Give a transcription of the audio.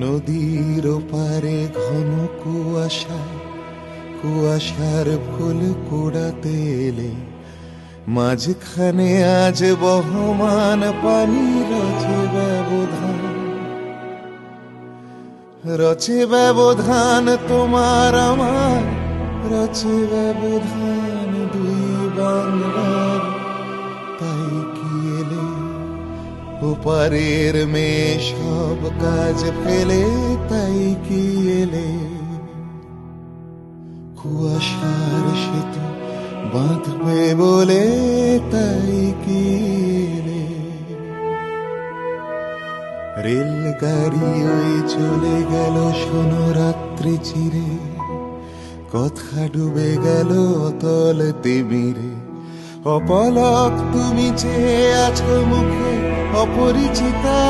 নদীর ওপারে ঘন কুয়াশায় কুয়াশার ফুল কুড়াতে এলে, মাঝখানে আজ বহমান পানি রচে ব্যবধান তোমার আমার, রচে ব্যবধান দুই বাংলার। তাই কি এলে ওপারের মেয়ে সব কাজ ফেলে, তাই কি এলে কুয়াশার সেতু বাঁধবে বলে, তাই কি এলে রেলগাড়ি ওই চলে গেল শোনো রাত্রি চিরে, কথা ডুবে গেল অতল তিমিরে। অপলক তুমি চেয়ে আছো মুখে অপরিচিতা